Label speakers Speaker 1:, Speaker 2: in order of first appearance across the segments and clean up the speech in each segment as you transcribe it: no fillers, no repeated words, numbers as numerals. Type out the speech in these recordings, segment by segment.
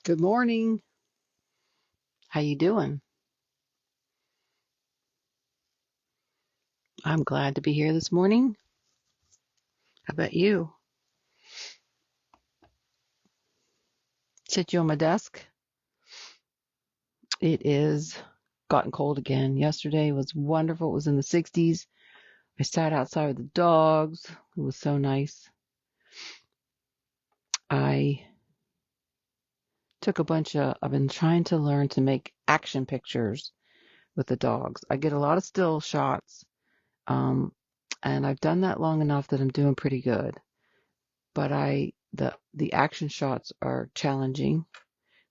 Speaker 1: Good morning. How you doing? I'm glad to be here this morning. How about you? Sit you on my desk. It is gotten cold again. Yesterday was wonderful. It was in the 60s. I sat outside with the dogs. It was so nice. I I've been trying to learn to make action pictures with the dogs. I get a lot of still shots. Um, and I've done that long enough that I'm doing pretty good. But the action shots are challenging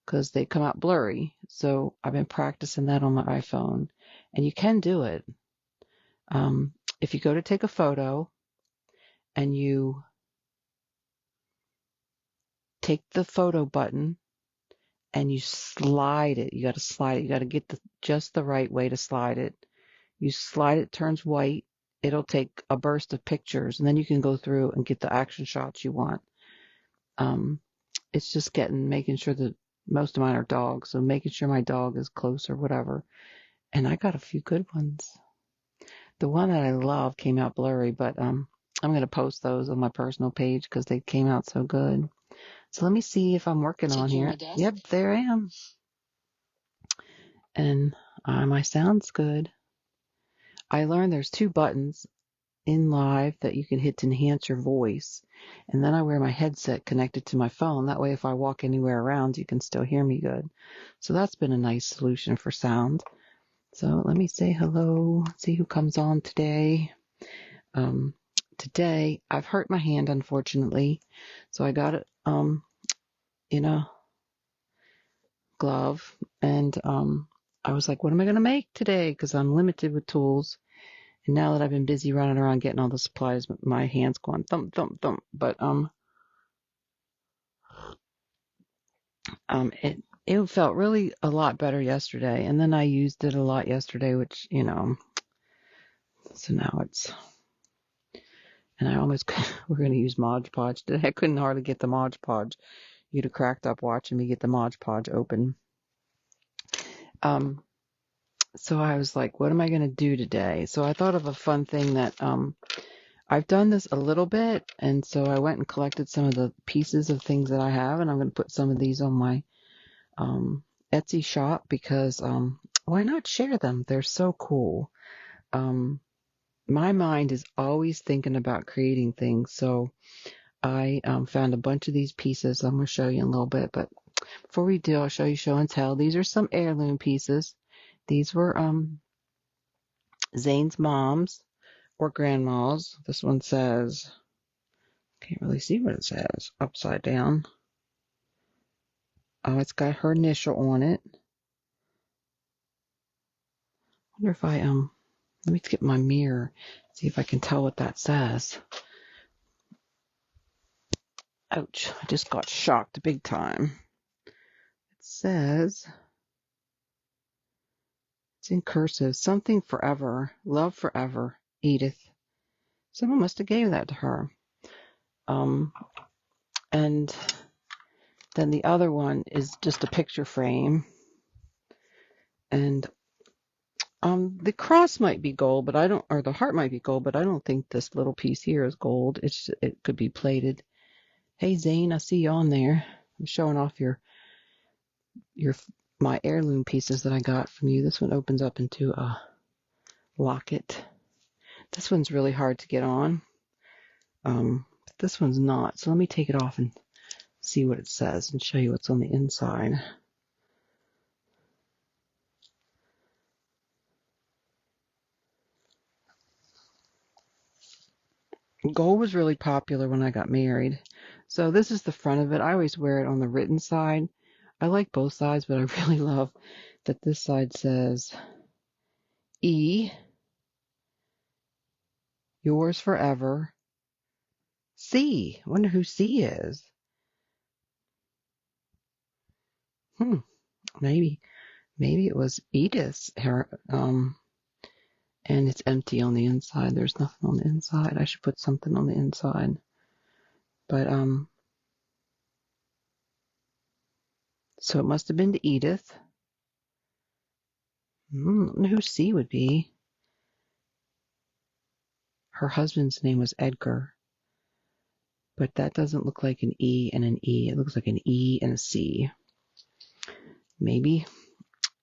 Speaker 1: because they come out blurry. So I've been practicing that on my iPhone, and you can do it. Um, if you go to take a photo and you take the photo button and you slide it, you got to slide it. You got to get just the right way to slide it. You slide it, turns white. It'll take a burst of pictures, and then you can go through and get the action shots you want. Um, it's just making sure that most of mine are dogs, so making sure my dog is close or whatever. And I got a few good ones. The one that I love came out blurry, but I'm going to post those on my personal page because they came out so good. So let me see if I'm working on here. Yep, there I am. And my sound's good. I learned there's two buttons in Live that you can hit to enhance your voice. And then I wear my headset connected to my phone. That way, if I walk anywhere around, you can still hear me good. So that's been a nice solution for sound. So let me say hello, see who comes on today. Today I've hurt my hand, unfortunately, so I got it in a glove, and I was like, what am I going to make today? Because I'm limited with tools, and now that I've been busy running around getting all the supplies, my hand's going thump thump thump. But it felt really a lot better yesterday, and then I used it a lot yesterday, which so now it's. And I almost, we're going to use Mod Podge today. I couldn't hardly get the Mod Podge. You'd have cracked up watching me get the Mod Podge open. So I was like, what am I going to do today? So I thought of a fun thing that I've done this a little bit. And so I went and collected some of the pieces of things that I have. And I'm going to put some of these on my Etsy shop because why not share them? They're so cool. My mind is always thinking about creating things. So I found a bunch of these pieces. I'm going to show you in a little bit. But before we do, I'll show you show and tell. These are some heirloom pieces. These were Zane's mom's or grandma's. This one says, can't really see what it says, upside down. Oh, it's got her initial on it. I wonder if I, let me get my mirror, see if I can tell what that says. Ouch, I just got shocked big time. It says, it's in cursive, something forever, love forever, Edith. Someone must have gave that to her. And then the other one is just a picture frame. And the cross might be gold, but or the heart might be gold, but I don't think this little piece here is gold. It could be plated. Hey Zane, I see you on there. I'm showing off my heirloom pieces that I got from you. This one opens up into a locket. This one's really hard to get on. But this one's not. So let me take it off and see what it says and show you what's on the inside. Gold was really popular when I got married. So this is the front of it. I always wear it on the written side. I like both sides, but I really love that this side says, E, yours forever, C. I wonder who C is. Maybe it was Edith's hair, and it's empty on the inside. There's nothing on the inside. I should put something on the inside. But So it must have been to Edith. I don't know who C would be. Her husband's name was Edgar, but that doesn't look like an E and an E. It looks like an E and a C. Maybe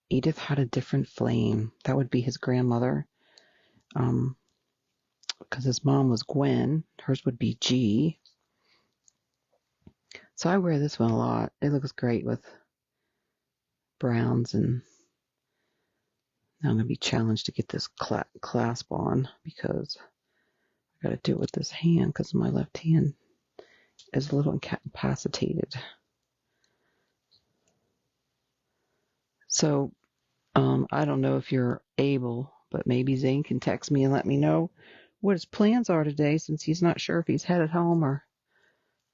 Speaker 1: Edith had a different flame. That would be his grandmother. Because his mom was Gwen. Hers would be G. So I wear this one a lot. It looks great with browns, and now I'm going to be challenged to get this clasp on because I got to do it with this hand because my left hand is a little incapacitated. So I don't know if you're able, but maybe Zane can text me and let me know what his plans are today, since he's not sure if he's headed home or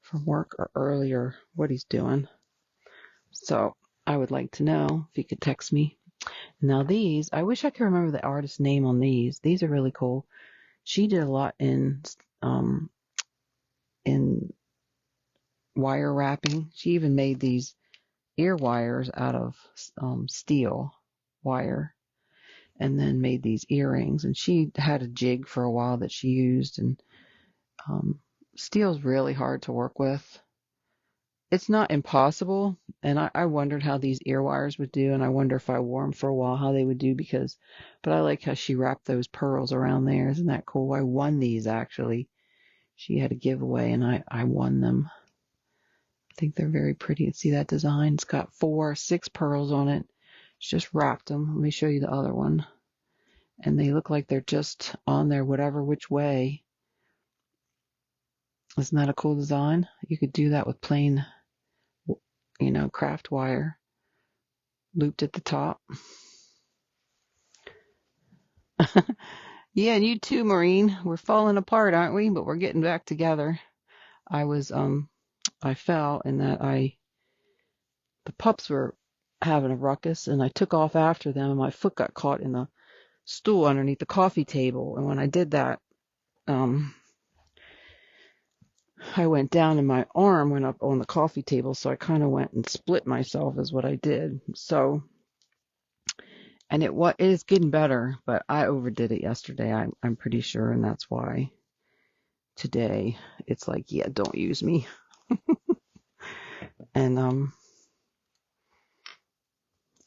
Speaker 1: from work or early or what he's doing. So I would like to know if he could text me. Now these, I wish I could remember the artist's name on these. These are really cool. She did a lot in wire wrapping. She even made these ear wires out of steel wire, and then made these earrings. And she had a jig for a while that she used. And steel's really hard to work with. It's not impossible, and I wondered how these ear wires would do, and I wonder if I wore them for a while how they would do, but I like how she wrapped those pearls around there. Isn't that cool? I won these, actually. She had a giveaway, and I won them. I think they're very pretty. See that design? It's got 6 pearls on it. She just wrapped them. Let me show you the other one. And they look like they're just on there whatever which way. Isn't that a cool design? You could do that with plain, craft wire looped at the top. Yeah, and you too, Maureen. We're falling apart, aren't we? But we're getting back together. I fell in that the pups were having a ruckus, and I took off after them, and my foot got caught in the stool underneath the coffee table. And when I did that, I went down and my arm went up on the coffee table, so I kind of went and split myself is what I did. So, and it is getting better, but I overdid it yesterday. I'm pretty sure, and that's why today it's like, yeah, don't use me. And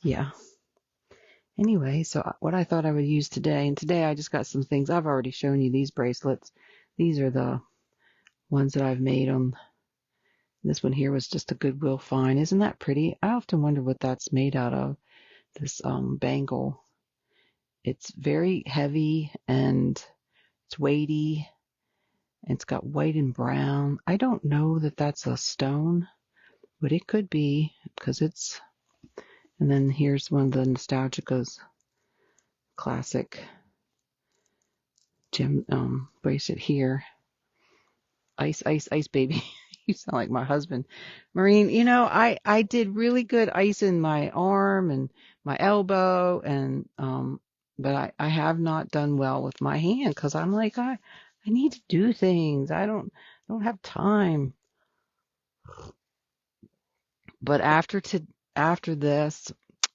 Speaker 1: yeah. Anyway, so what I thought I would use today, and today I just got some things. I've already shown you these bracelets. These are the ones that I've made on. This one here was just a Goodwill find. Isn't that pretty? I often wonder what that's made out of, this bangle. It's very heavy and it's weighty. It's got white and brown. I don't know that that's a stone, but it could be because it's. And then here's one of the Nostalgica's classic gem bracelet here. Ice, ice, ice, baby. You sound like my husband. Maureen, I did really good icing my arm and my elbow, and but I have not done well with my hand because I'm like, I need to do things. I don't have time. But after this,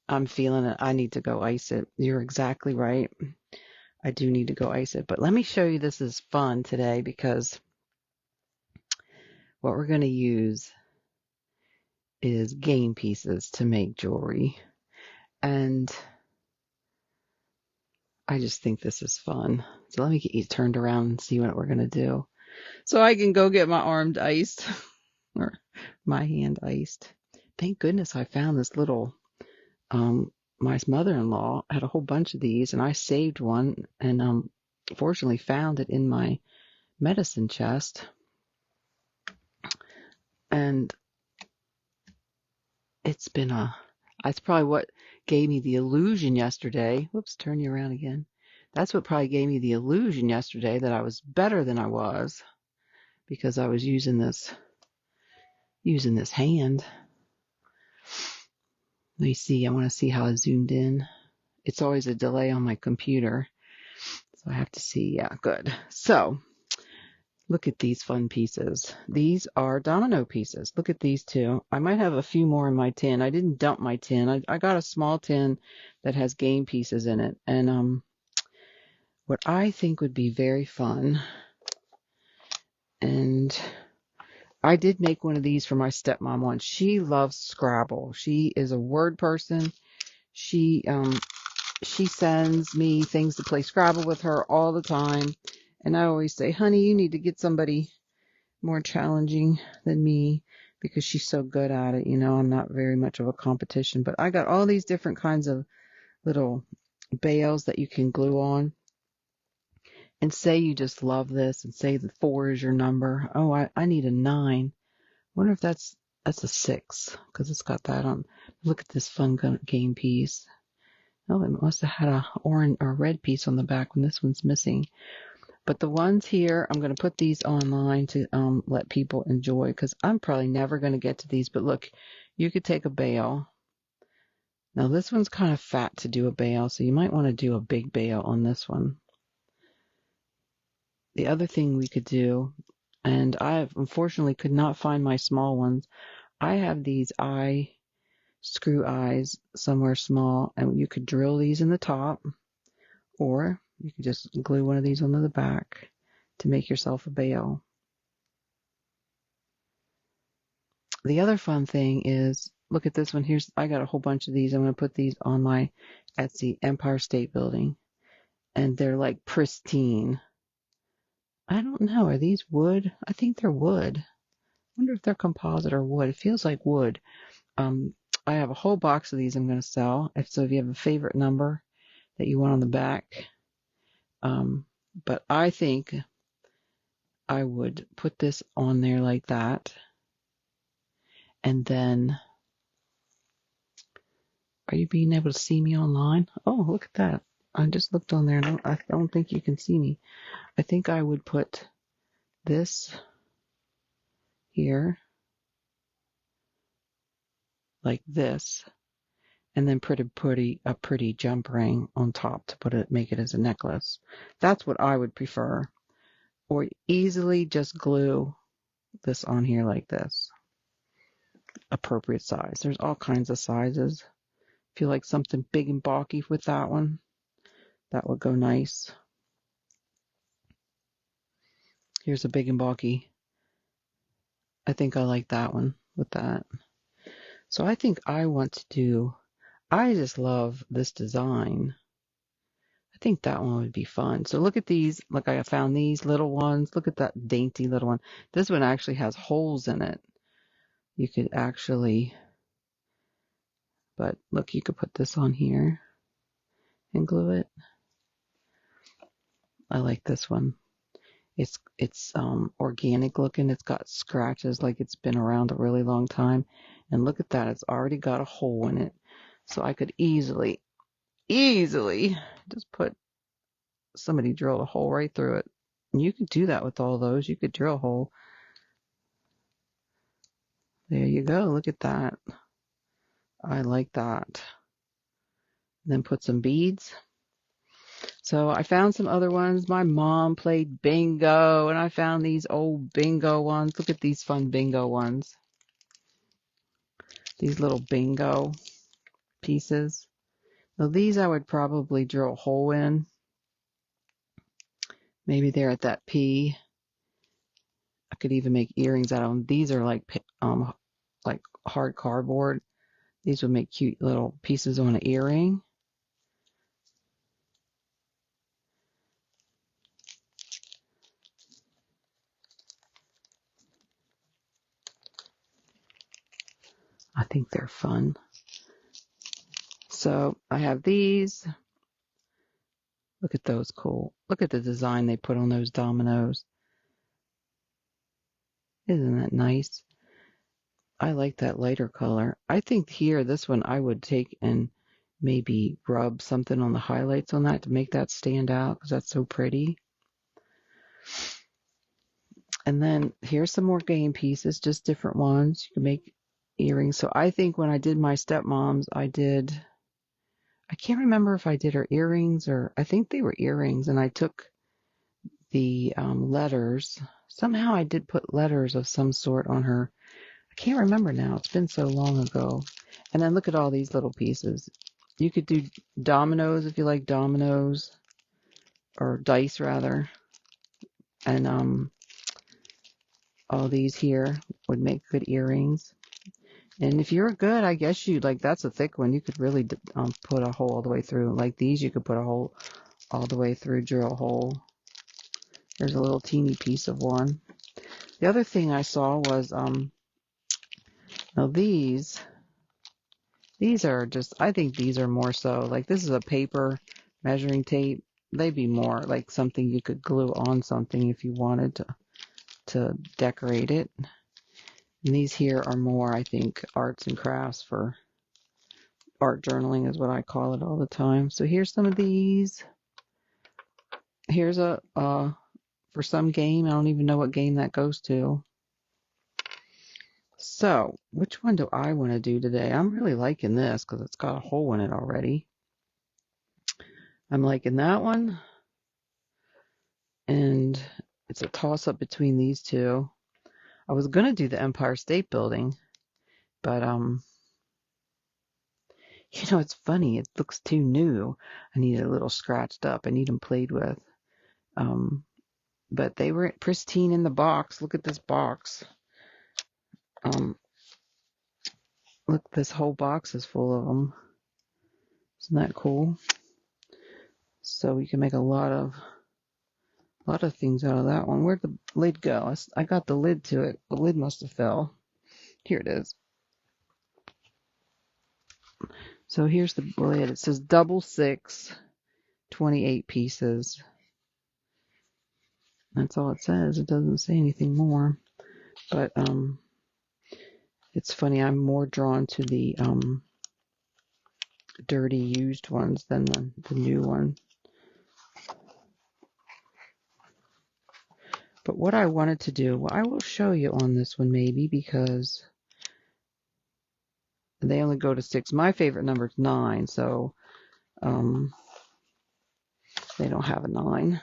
Speaker 1: I'm feeling it. I need to go ice it. You're exactly right. I do need to go ice it. But let me show you, this is fun today because what we're going to use is game pieces to make jewelry. And I just think this is fun. So let me get you turned around and see what we're going to do. So I can go get my arm iced or my hand iced. Thank goodness I found this little, my mother-in-law had a whole bunch of these, and I saved one and fortunately found it in my medicine chest. And it's probably what gave me the illusion yesterday. Whoops, turn you around again. That's what probably gave me the illusion yesterday that I was better than I was, because I was using this hand. Let me see. I want to see how I zoomed in. It's always a delay on my computer, so I have to see. Yeah, good. So Look at these fun pieces. These are domino pieces. Look at these two. I might have a few more in my tin. I didn't dump my tin. I got a small tin that has game pieces in it. And what I think would be very fun, and I did make one of these for my stepmom once. She loves Scrabble. She is a word person. She sends me things to play Scrabble with her all the time. And I always say, honey, you need to get somebody more challenging than me because she's so good at it. You know, I'm not very much of a competition, but I got all these different kinds of little bales that you can glue on. And say you just love this and say the 4 is your number. Oh, I need a 9. Wonder if that's a 6 because it's got that on. Look at this fun game piece. Oh, it must have had a orange or red piece on the back when this one's missing. But the ones here, I'm going to put these online to let people enjoy because I'm probably never going to get to these. But look, you could take a bale. Now this one's kind of fat to do a bale, so you might want to do a big bale on this one. The other thing we could do, and I unfortunately could not find my small ones. I have these screw eyes somewhere small, and you could drill these in the top, or you could just glue one of these onto the back to make yourself a bale. The other fun thing is, look at this one. I got a whole bunch of these. I'm going to put these on my Etsy Empire State Building, and they're like pristine. I don't know. Are these wood? I think they're wood. I wonder if they're composite or wood. It feels like wood. I have a whole box of these I'm going to sell. So if you have a favorite number that you want on the back, but I think I would put this on there like that. And then, are you being able to see me online? Oh, look at that. I just looked on there and I don't think you can see me. I think I would put this here like this, and then put a pretty jump ring on top to make it as a necklace. That's what I would prefer. Or easily just glue this on here like this. Appropriate size. There's all kinds of sizes. If you like something big and bulky with that one, that would go nice. Here's a big and bulky. I think I like that one with that. So I think I want to do, I just love this design. I think that one would be fun. So look at these. Look, I found these little ones. Look at that dainty little one. This one actually has holes in it. You could actually, but look, you could put this on here and glue it. I like this one. It's organic looking. It's got scratches like it's been around a really long time. And look at that. It's already got a hole in it. So I could easily just put somebody drill a hole right through it. And you could do that with all those. You could drill a hole. There you go. Look at that. I like that. And then put some beads. So I found some other ones. My mom played bingo, and I found these old bingo ones. Look at these fun bingo ones. These little bingo pieces. Now these I would probably drill a hole in. Maybe they're at that P. I could even make earrings out of them. These are like hard cardboard. These would make cute little pieces on an earring. I think they're fun. So I have these. Look at those cool. Look at the design they put on those dominoes. Isn't that nice? I like that lighter color. I think here, this one, I would take and maybe rub something on the highlights on that to make that stand out because that's so pretty. And then here's some more game pieces, just different ones. You can make earrings. So I think when I did my stepmom's, I can't remember if I did her earrings or I think they were earrings, and I took the letters. Somehow I did put letters of some sort on her. I can't remember now. It's been so long ago. And then look at all these little pieces. You could do dominoes if you like dominoes, or dice rather. And all these here would make good earrings. And if you're good, I guess you like, that's a thick one. You could really put a hole all the way through. Like these, you could put a hole all the way through, drill a hole. There's a little teeny piece of one. The other thing I saw was, now these are just, I think these are more so, like this is a paper measuring tape. They'd be more like something you could glue on something if you wanted to decorate it. And these here are more, I think, arts and crafts for art journaling is what I call it all the time. So here's some of these. Here's a, for some game. I don't even know what game that goes to. So which one do I want to do today? I'm really liking this because it's got a hole in it already. I'm liking that one. And it's a toss-up between these two. I was going to do the Empire State Building, but, you know, it's funny. It looks too new. I need it a little scratched up. I need them played with. But they were pristine in the box. Look at this box. Look, this whole box is full of them. Isn't that cool? So we can make a lot of things out of that one. Where'd the lid go? I got the lid to it. The lid must have fell. Here it is. So here's the lid. It says double 6, 28 pieces. That's all it says. It doesn't say anything more. But it's funny. I'm more drawn to the dirty used ones than the new one. But what I wanted to do, well, I will show you on this one maybe, because they only go to 6. My favorite number is 9, so they don't have a 9.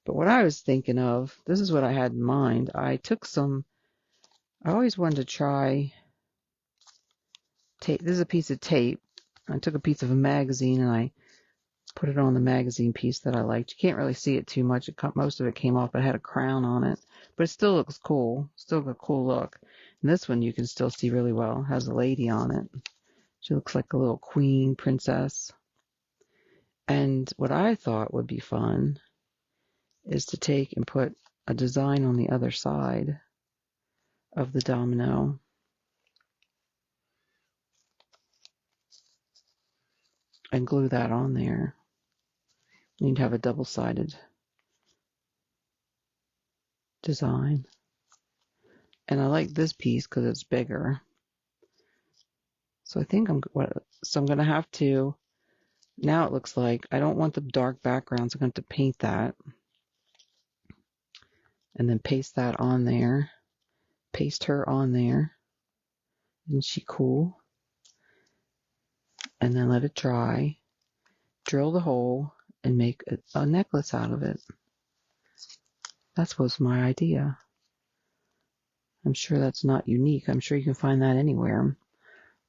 Speaker 1: But what I was thinking of, this is what I had in mind. I always wanted to try tape. This is a piece of tape. I took a piece of a magazine and I put it on the magazine piece that I liked. You can't really see it too much. Most of it came off. It had a crown on it, but it still looks cool. Still a cool look. And this one you can still see really well. It has a lady on it. She looks like a little queen, princess. And what I thought would be fun is to take and put a design on the other side of the domino. And glue that on there. You'd have a double-sided design. And I like this piece because it's bigger. So I think I'm going to have to, now it looks like, I don't want the dark background, so I'm going to have to paint that. And then paste that on there. Paste her on there. Isn't she cool? And then let it dry. Drill the hole and make a necklace out of it. That was my idea. I'm sure that's not unique. I'm sure you can find that anywhere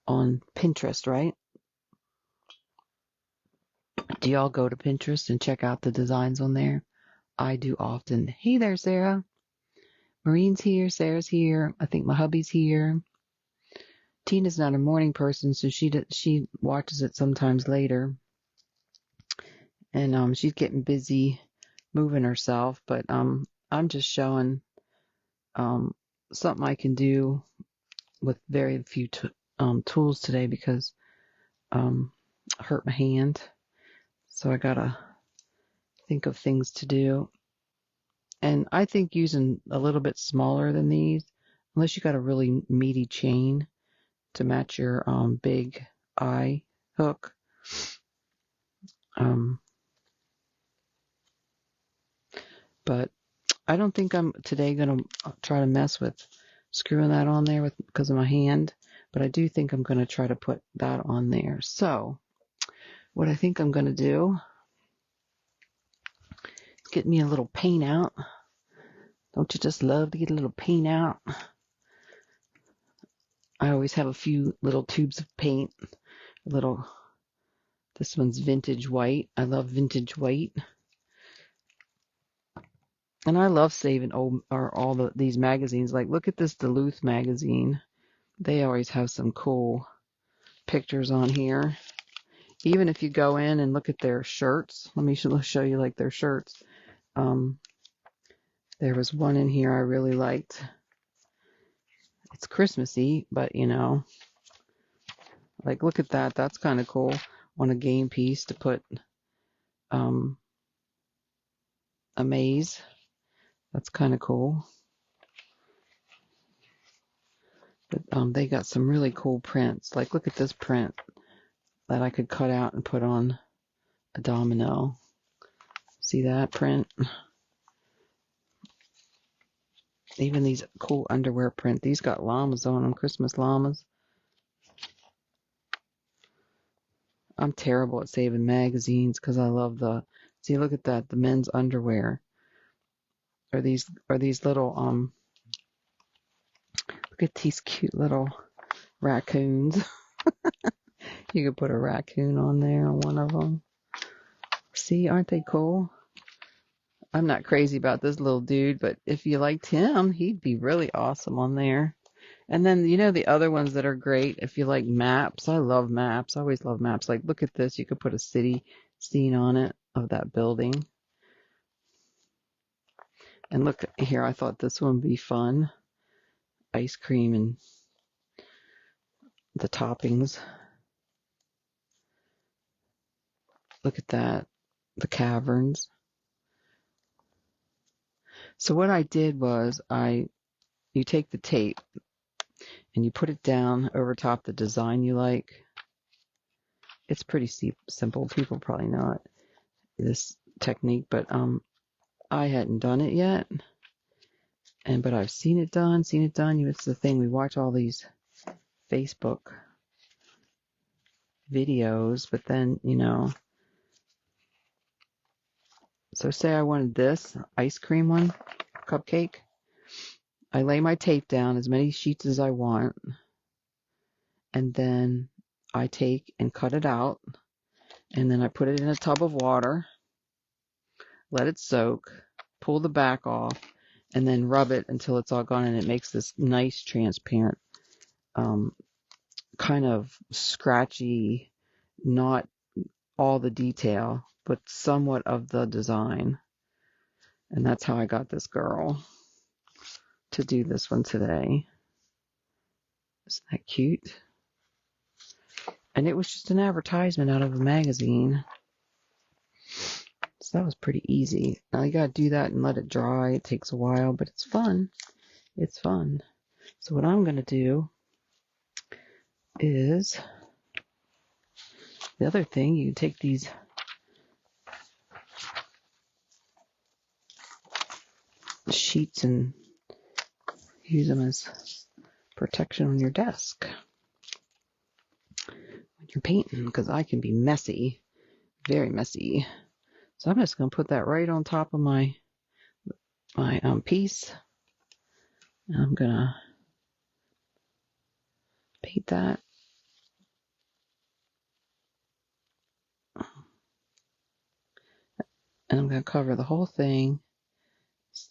Speaker 1: on Pinterest, right? Do y'all go to Pinterest and check out the designs on there? I do often. Hey there, Sarah. Maureen's here. Sarah's here. I think my hubby's here. Tina's not a morning person, so she watches it sometimes later. And she's getting busy moving herself, but I'm just showing something I can do with very few tools today because I hurt my hand. So I gotta think of things to do. And I think using a little bit smaller than these, unless you got a really meaty chain to match your big eye hook. But I don't think I'm today going to try to mess with screwing that on there because of my hand. But I do think I'm going to try to put that on there. So what I think I'm going to do, get me a little paint out. Don't you just love to get a little paint out? I always have a few little tubes of paint. This one's vintage white. I love vintage white. And I love saving these magazines. Like, look at this Duluth magazine. They always have some cool pictures on here. Even if you go in and look at their shirts, let me show you like their shirts. There was one in here I really liked. It's Christmassy, but you know, like look at that. That's kind of cool. On a game piece to put a maze. That's kind of cool. But they got some really cool prints. Like look at this print that I could cut out and put on a domino. See that print? Even these cool underwear print. These got llamas on them, Christmas llamas. I'm terrible at saving magazines because I love see, look at that, the men's underwear. Or these little, look at these cute little raccoons. You could put a raccoon on there on one of them. See, aren't they cool? I'm not crazy about this little dude, but if you liked him, he'd be really awesome on there. And then, you know, the other ones that are great, if you like maps, I love maps. I always love maps. Like, look at this. You could put a city scene on it of that building. And look here, I thought this one would be fun. Ice cream and the toppings. Look at that. The caverns. So what I did was you take the tape and you put it down over top the design you like. It's pretty simple. People probably know this technique, but I hadn't done it yet. But I've seen it done. It's the thing. We watch all these Facebook videos, but then, you know. So say I wanted this ice cream one, cupcake. I lay my tape down, as many sheets as I want. And then I take and cut it out. And then I put it in a tub of water. Let it soak. Pull the back off. And then rub it until it's all gone. And it makes this nice transparent, kind of scratchy, not all the detail, but somewhat of the design. And that's how I got this girl to do this one today. Isn't that cute? And it was just an advertisement out of a magazine. So that was pretty easy. Now you gotta do that and let it dry. It takes a while, but it's fun. It's fun. So what I'm gonna do is, the other thing, you take these sheets and use them as protection on your desk when you're painting, because I can be messy, very messy. So I'm just going to put that right on top of my piece. And I'm going to paint that. And I'm going to cover the whole thing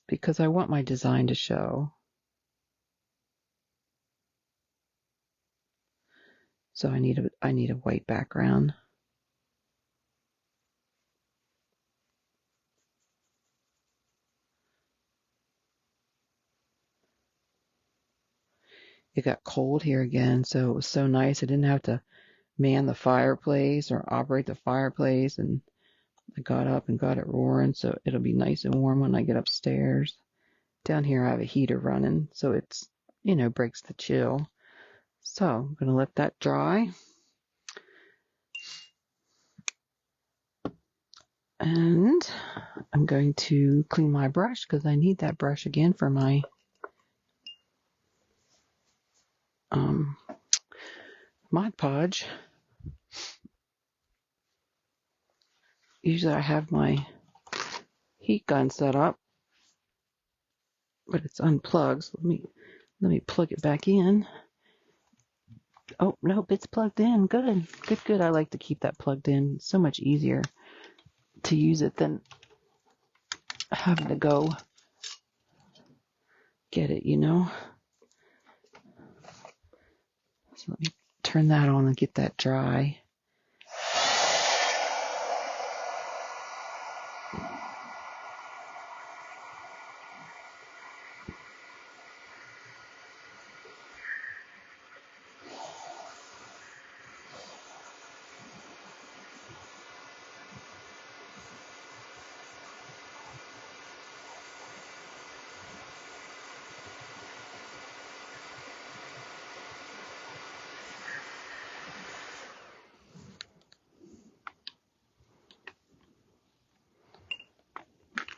Speaker 1: because I want my design to show. So I need a white background. It got cold here again, so it was so nice. I didn't have to man the fireplace or operate the fireplace, and I got up and got it roaring, so it'll be nice and warm when I get upstairs. Down here I have a heater running, so it's, you know, breaks the chill. So I'm going to let that dry. And I'm going to clean my brush because I need that brush again for my Mod Podge. Usually I have my heat gun set up, but it's unplugged. So let me plug it back in. Oh, nope, it's plugged in. Good, good, good. I like to keep that plugged in. It's so much easier to use it than having to go get it, you know. So let me turn that on and get that dry.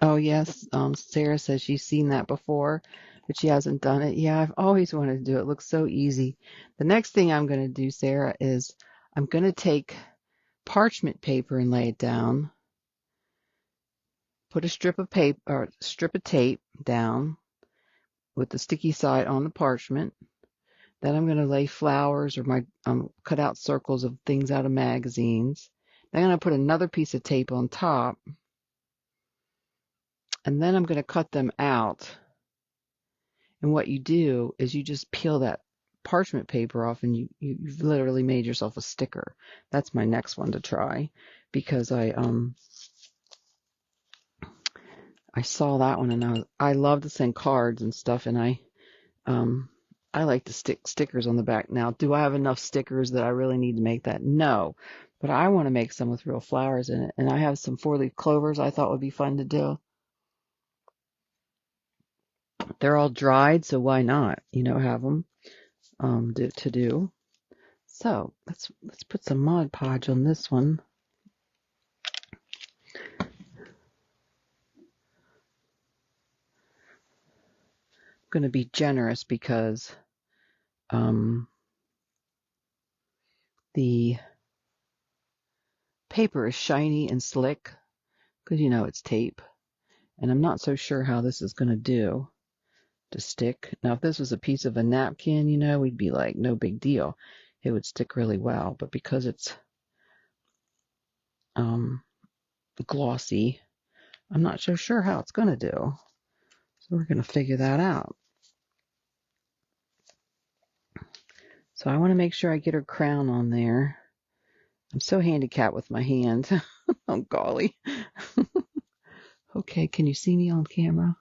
Speaker 1: Oh yes, Sarah says she's seen that before, but she hasn't done it. Yeah, I've always wanted to do it. It looks so easy. The next thing I'm going to do, Sarah, is I'm going to take parchment paper and lay it down. Put a strip of paper or strip of tape down with the sticky side on the parchment. Then I'm going to lay flowers or my cut out circles of things out of magazines. Then I'm going to put another piece of tape on top, and then I'm going to cut them out. And what you do is you just peel that parchment paper off, and you've literally made yourself a sticker. That's my next one to try, because I saw that one, and I love to send cards and stuff, and I like to stick stickers on the back. Now, do I have enough stickers that I really need to make that? No, but I want to make some with real flowers in it, and I have some 4-leaf clovers I thought would be fun to do. They're all dried, so why not? You know, have them to do. So let's put some Mod Podge on this one. I'm going to be generous because the paper is shiny and slick because you know it's tape, and I'm not so sure how this is going to do to stick. Now, if this was a piece of a napkin, you know, we'd be like, no big deal. It would stick really well, but because it's glossy, I'm not so sure how it's going to do. So we're going to figure that out. So I want to make sure I get her crown on there. I'm so handicapped with my hand. Oh, golly. Okay, can you see me on camera?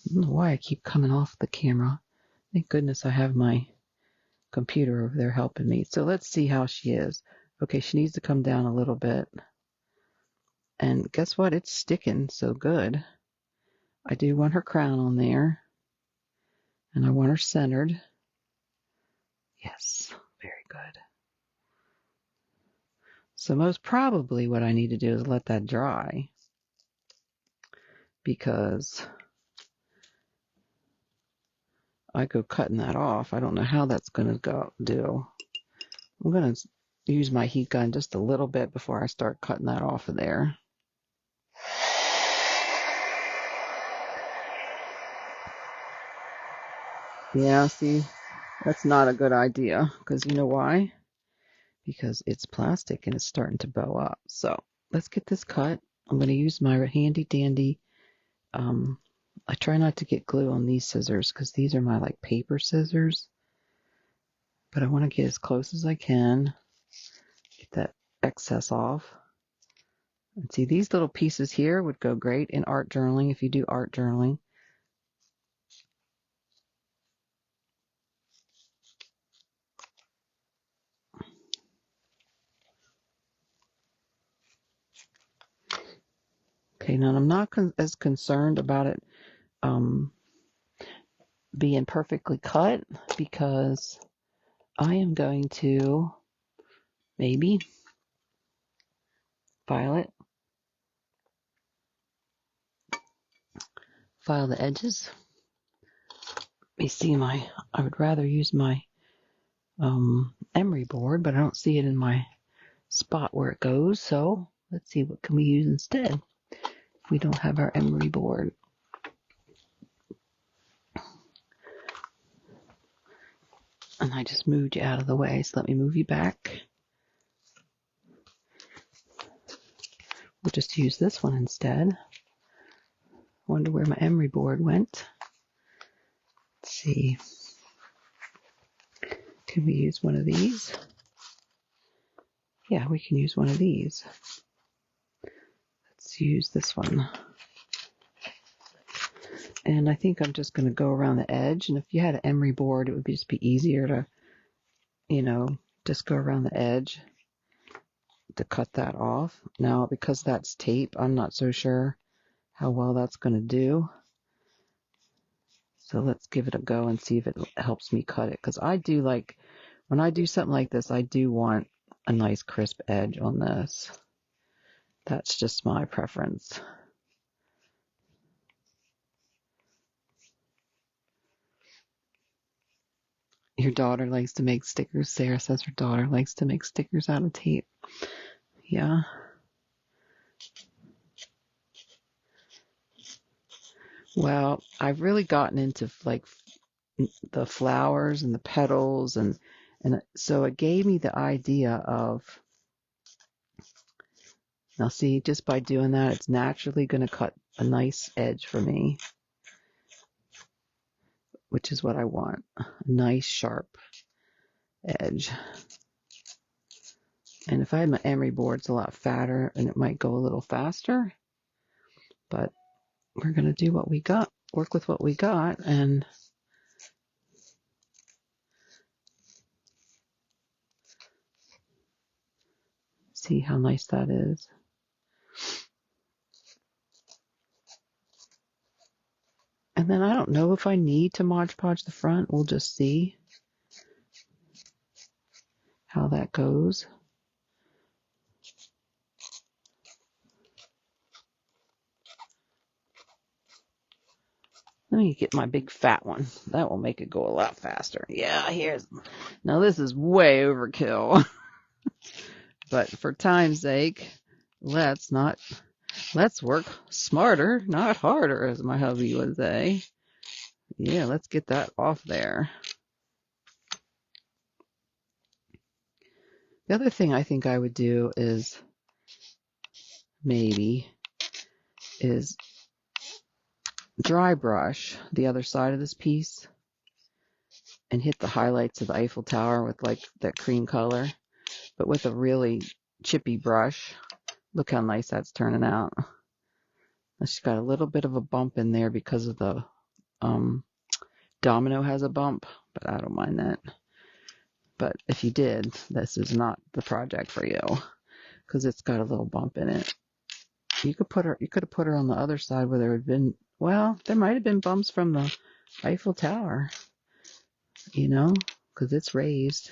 Speaker 1: I don't know why I keep coming off the camera. Thank goodness I have my computer over there helping me. So let's see how she is. Okay, she needs to come down a little bit. And guess what? It's sticking so good. I do want her crown on there. And I want her centered. Yes, very good. So most probably what I need to do is let that dry, because I go cutting that off. I don't know how that's going to do. I'm going to use my heat gun just a little bit before I start cutting that off of there. Yeah, see, that's not a good idea, because you know why? Because it's plastic and it's starting to bow up. So let's get this cut. I'm going to use my handy dandy. I try not to get glue on these scissors because these are my like paper scissors. But I want to get as close as I can. Get that excess off. And see, these little pieces here would go great in art journaling if you do art journaling. Okay, now I'm not as concerned about it being perfectly cut, because I am going to maybe file the edges. Let me see I would rather use my emery board, but I don't see it in my spot where it goes. So let's see, what can we use instead? we don't have our emery board. And I just moved you out of the way, so let me move you back. We'll just use this one instead. Wonder where my emery board went. Let's see. Can we use one of these? Yeah, we can use one of these. Let's use this one. And I think I'm just going to go around the edge. And if you had an emery board, it would just be easier to, just go around the edge to cut that off. Now, because that's tape, I'm not so sure how well that's going to do. So let's give it a go and see if it helps me cut it. Because I do like, when I do something like this, I do want a nice crisp edge on this. That's just my preference. Your daughter likes to make stickers. Sarah says her daughter likes to make stickers out of tape. Yeah. Well, I've really gotten into like the flowers and the petals, and so it gave me the idea of, now see, just by doing that, it's naturally going to cut a nice edge for me, which is what I want, a nice sharp edge. And if I had my emery board, it's a lot fatter and it might go a little faster, but we're going to do what we got, work with what we got, and see how nice that is. And then I don't know if I need to Mod Podge the front. We'll just see how that goes. Let me get my big fat one. That will make it go a lot faster. Yeah, now this is way overkill. But for time's sake, let's work smarter, not harder, as my hubby would say. Yeah, let's get that off there. The other thing I think I would do is dry brush the other side of this piece and hit the highlights of the Eiffel Tower with like that cream color, but with a really chippy brush. Look how nice that's turning out. She's got a little bit of a bump in there because of the domino has a bump, but I don't mind that. But if you did, this is not the project for you because it's got a little bump in it. You could have put her on the other side where there had been, well, there might have been bumps from the Eiffel Tower, because it's raised.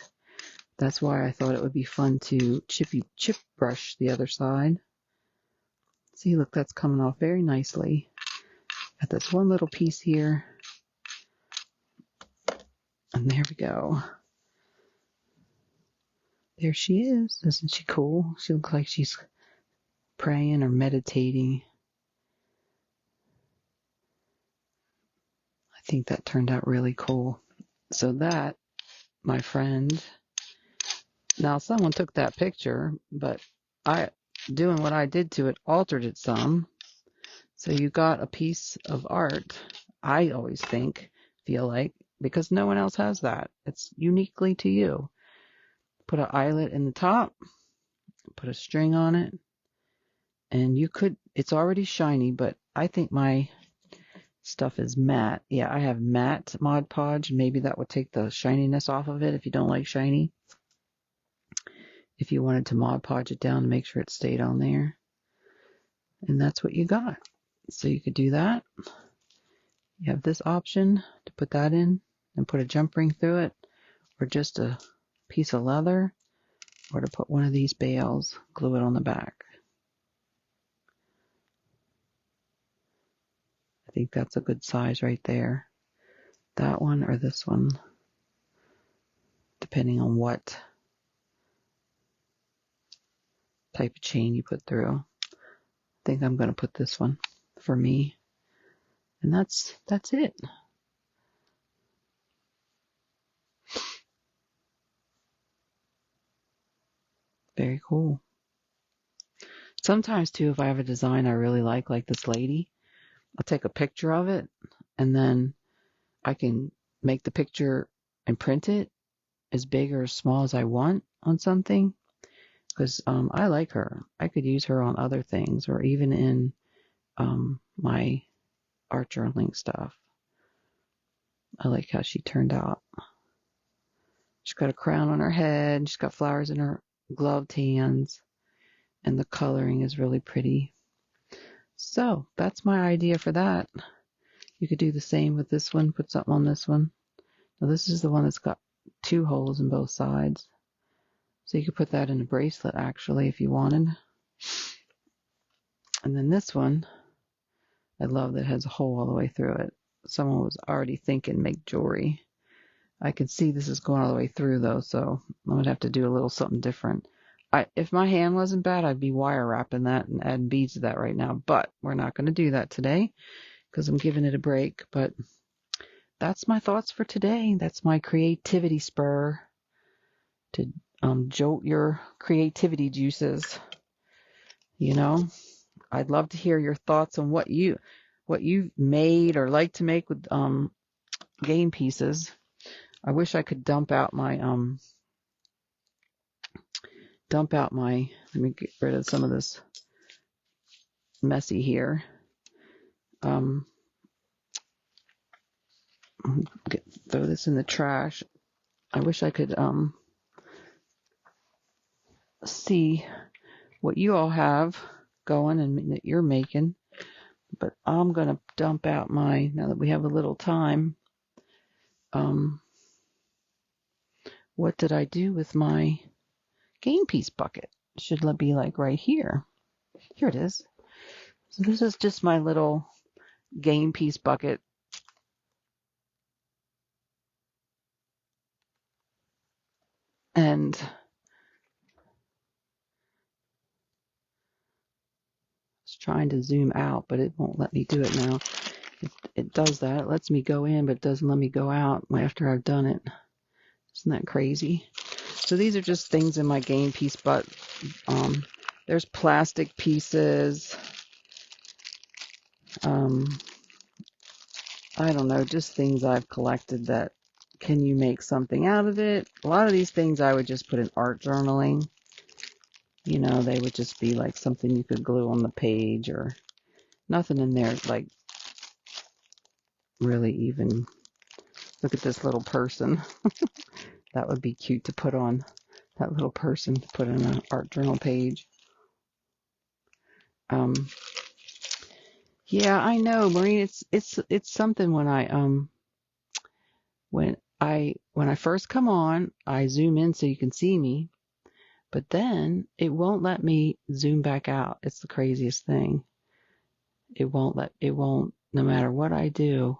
Speaker 1: That's why I thought it would be fun to chip brush the other side. See, look, that's coming off very nicely. Got this one little piece here. And there we go. There she is. Isn't she cool? She looks like she's praying or meditating. I think that turned out really cool. So that, my friend, now someone took that picture, but doing what I did to it, altered it some. So you got a piece of art, I always feel like, because no one else has that. It's uniquely to you. Put an eyelet in the top, put a string on it, and it's already shiny, but I think my stuff is matte. Yeah, I have matte Mod Podge. Maybe that would take the shininess off of it if you don't like shiny. If you wanted to Mod Podge it down to make sure it stayed on there. And that's what you got. So you could do that. You have this option to put that in and put a jump ring through it, or just a piece of leather, or to put one of these bales, glue it on the back. I think that's a good size right there. That one or this one, depending on what type of chain you put through. think I'm going to put this one for me. And that's it. Very cool. Sometimes too, if I have a design I really like this lady, I'll take a picture of it and then I can make the picture and print it as big or as small as I want on something. Because I like her. I could use her on other things or even in my art journaling stuff. I like how she turned out. She's got a crown on her head. She's got flowers in her gloved hands. And the coloring is really pretty. So that's my idea for that. You could do the same with this one. Put something on this one. Now this is the one that's got 2 holes in both sides. So you could put that in a bracelet actually if you wanted. And then this one, I love that it has a hole all the way through it. Someone was already thinking make jewelry. I can see this is going all the way through though, so I'm going to have to do a little something different. If my hand wasn't bad, I'd be wire wrapping that and adding beads to that right now, but we're not going to do that today because I'm giving it a break. But that's my thoughts for today. That's my creativity spur to jolt your creativity juices. You know, I'd love to hear your thoughts on what you've made or like to make with game pieces. I wish I could dump out my let me get rid of some of this messy here. Throw this in the trash. I wish I could see what you all have going and that you're making. But I'm going to dump out now that we have a little time. What did I do with my game piece bucket? It should be like right here. Here it is. So this is just my little game piece bucket. And I was trying to zoom out, but it won't let me do it now. It does that. It lets me go in, but it doesn't let me go out after I've done it. Isn't that crazy? So these are just things in my game piece, but there's plastic pieces. I don't know, just things I've collected that can you make something out of it? A lot of these things I would just put in art journaling. You know, they would just be like something you could glue on the page or nothing in there like really even. Look at this little person. That would be cute to put on that little person to put in an art journal page. Yeah, I know, Maureen. It's something when I first come on, I zoom in so you can see me, but then it won't let me zoom back out. It's the craziest thing. It won't, no matter what I do,